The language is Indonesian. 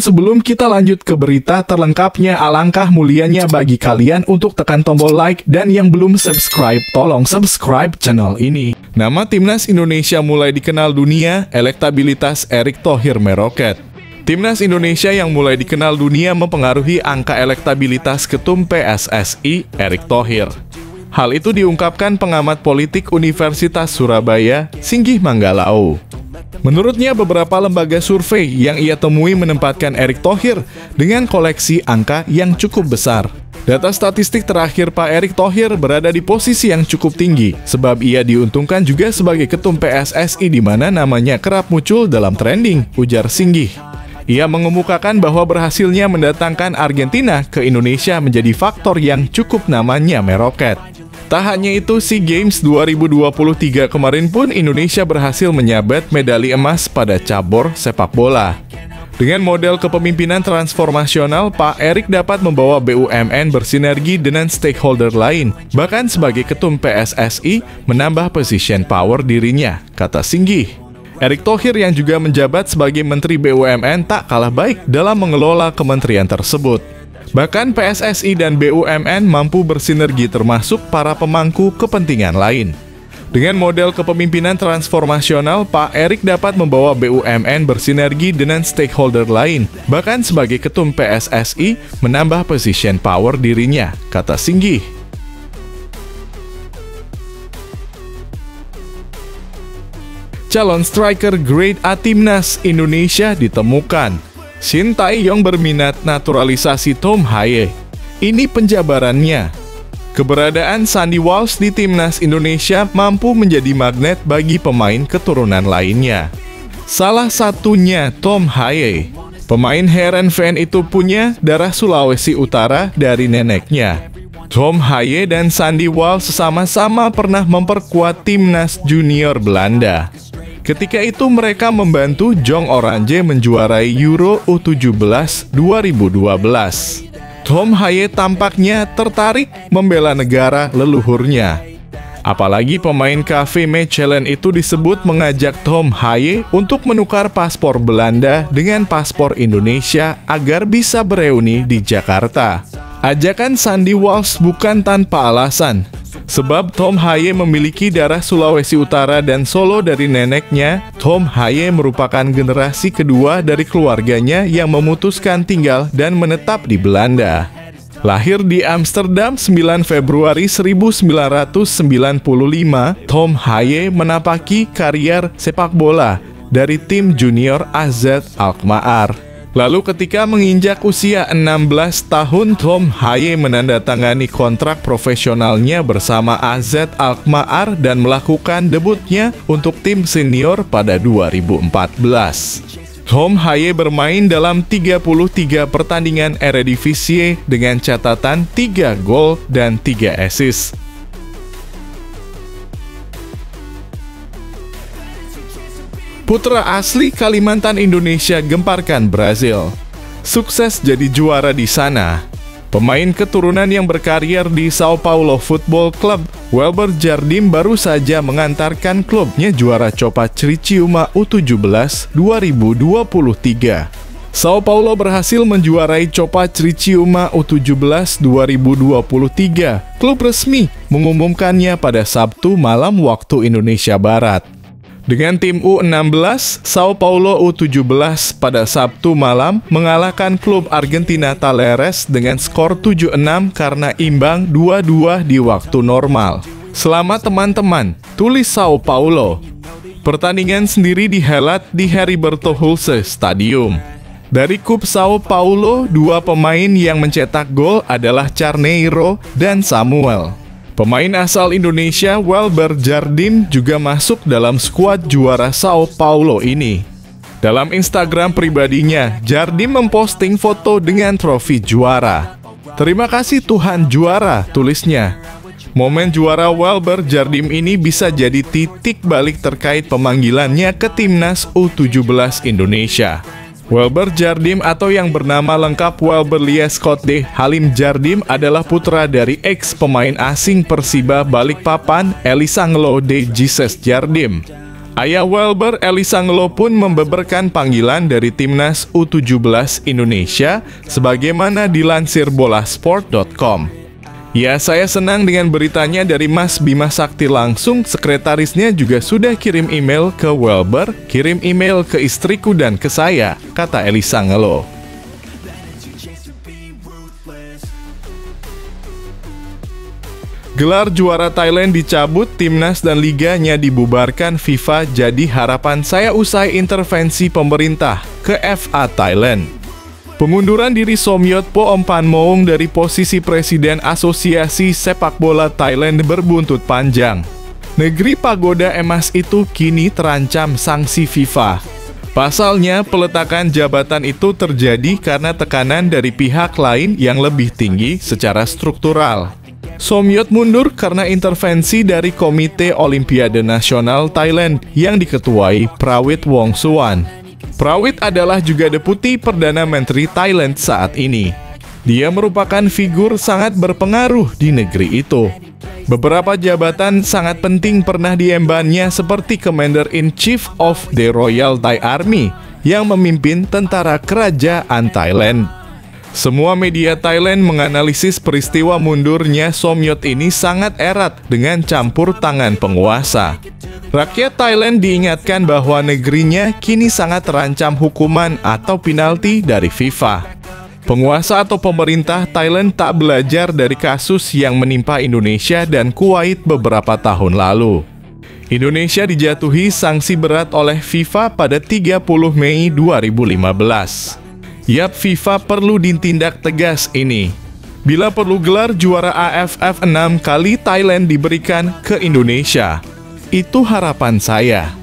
sebelum kita lanjut ke berita terlengkapnya, alangkah mulianya bagi kalian untuk tekan tombol like, dan yang belum subscribe, tolong subscribe channel ini. Nama Timnas Indonesia mulai dikenal dunia, elektabilitas Erick Thohir meroket. Timnas Indonesia yang mulai dikenal dunia mempengaruhi angka elektabilitas Ketum PSSI, Erick Thohir. Hal itu diungkapkan pengamat politik Universitas Surabaya, Singgih Manggalao. Menurutnya, beberapa lembaga survei yang ia temui menempatkan Erick Thohir dengan koleksi angka yang cukup besar. Data statistik terakhir Pak Erick Thohir berada di posisi yang cukup tinggi, sebab ia diuntungkan juga sebagai ketum PSSI di mana namanya kerap muncul dalam trending, ujar Singgih. Ia mengemukakan bahwa berhasilnya mendatangkan Argentina ke Indonesia menjadi faktor yang cukup namanya meroket. Tak hanya itu, SEA Games 2023 kemarin pun Indonesia berhasil menyabet medali emas pada cabur sepak bola. Dengan model kepemimpinan transformasional, Pak Erick dapat membawa BUMN bersinergi dengan stakeholder lain, bahkan sebagai ketum PSSI menambah position power dirinya, kata Singgih. Erick Thohir yang juga menjabat sebagai Menteri BUMN tak kalah baik dalam mengelola kementerian tersebut. Bahkan PSSI dan BUMN mampu bersinergi termasuk para pemangku kepentingan lain. Dengan model kepemimpinan transformasional, Pak Erick dapat membawa BUMN bersinergi dengan stakeholder lain, bahkan sebagai ketum PSSI menambah position power dirinya, kata Singgih. Calon striker grade A Timnas Indonesia ditemukan. Shin Tae-yong berminat naturalisasi Tom Haye. Ini penjabarannya. Keberadaan Sandy Walsh di Timnas Indonesia mampu menjadi magnet bagi pemain keturunan lainnya. Salah satunya Tom Haye. Pemain Heerenveen itu punya darah Sulawesi Utara dari neneknya. Tom Haye dan Sandy Walsh sama-sama pernah memperkuat Timnas Junior Belanda. Ketika itu mereka membantu Jong Oranje menjuarai Euro U17 2012. Tom Haye tampaknya tertarik membela negara leluhurnya. Apalagi pemain KV Mechelen itu disebut mengajak Tom Haye untuk menukar paspor Belanda dengan paspor Indonesia agar bisa bereuni di Jakarta. Ajakan Sandy Walsh bukan tanpa alasan. Sebab Tom Haye memiliki darah Sulawesi Utara dan Solo dari neneknya, Tom Haye merupakan generasi kedua dari keluarganya yang memutuskan tinggal dan menetap di Belanda. Lahir di Amsterdam 9 Februari 1995, Tom Haye menapaki karier sepak bola dari tim junior AZ Alkmaar. Lalu ketika menginjak usia 16 tahun, Tom Haye menandatangani kontrak profesionalnya bersama AZ Alkmaar dan melakukan debutnya untuk tim senior pada 2014. Tom Haye bermain dalam 33 pertandingan Eredivisie dengan catatan 3 gol dan 3 assist. Putra asli Kalimantan Indonesia gemparkan Brazil. Sukses jadi juara di sana. Pemain keturunan yang berkarier di Sao Paulo Football Club, Welber Jardim baru saja mengantarkan klubnya juara Copa Criciúma U17 2023. Sao Paulo berhasil menjuarai Copa Criciúma U17 2023. Klub resmi mengumumkannya pada Sabtu malam waktu Indonesia Barat. Dengan tim U16, Sao Paulo U17 pada Sabtu malam mengalahkan klub Argentina Talleres dengan skor 7-6 karena imbang 2-2 di waktu normal. Selamat teman-teman, tulis Sao Paulo. Pertandingan sendiri dihelat di Heriberto Hulse Stadium. Dari klub Sao Paulo, dua pemain yang mencetak gol adalah Carneiro dan Samuel. Pemain asal Indonesia, Welber Jardim, juga masuk dalam skuad juara Sao Paulo ini. Dalam Instagram pribadinya, Jardim memposting foto dengan trofi juara. "Terima kasih Tuhan juara," tulisnya. Momen juara Welber Jardim ini bisa jadi titik balik terkait pemanggilannya ke Timnas U17 Indonesia. Welber Jardim atau yang bernama lengkap Welber Lieskotde Halim Jardim adalah putra dari ex pemain asing Persiba Balikpapan Elisangelo de Jesus Jardim. Ayah Welber, Ely Sangelo pun membeberkan panggilan dari timnas U17 Indonesia sebagaimana dilansir bolasport.com. Ya, saya senang dengan beritanya dari Mas Bima Sakti langsung. Sekretarisnya juga sudah kirim email ke Welber, kirim email ke istriku dan ke saya, kata Ely Sangelo. Gelar juara Thailand dicabut, timnas dan liganya dibubarkan FIFA, jadi harapan saya usai intervensi pemerintah ke FA Thailand. Pengunduran diri Somyot Phompanmoong dari posisi Presiden Asosiasi Sepak Bola Thailand berbuntut panjang. Negeri pagoda emas itu kini terancam sanksi FIFA. Pasalnya, peletakan jabatan itu terjadi karena tekanan dari pihak lain yang lebih tinggi secara struktural. Somyot mundur karena intervensi dari Komite Olimpiade Nasional Thailand yang diketuai Prawit Wongsuwan. Prawit adalah juga Deputi Perdana Menteri Thailand saat ini. Dia merupakan figur sangat berpengaruh di negeri itu. Beberapa jabatan sangat penting pernah diembannya seperti Commander-in-Chief of the Royal Thai Army yang memimpin tentara kerajaan Thailand. Semua media Thailand menganalisis peristiwa mundurnya Somyot ini sangat erat dengan campur tangan penguasa. Rakyat Thailand diingatkan bahwa negerinya kini sangat terancam hukuman atau penalti dari FIFA. Penguasa atau pemerintah Thailand tak belajar dari kasus yang menimpa Indonesia dan Kuwait beberapa tahun lalu. Indonesia dijatuhi sanksi berat oleh FIFA pada 30 Mei 2015. Yap, FIFA perlu ditindak tegas ini. Bila perlu gelar juara AFF 6 kali Thailand diberikan ke Indonesia. Itu harapan saya.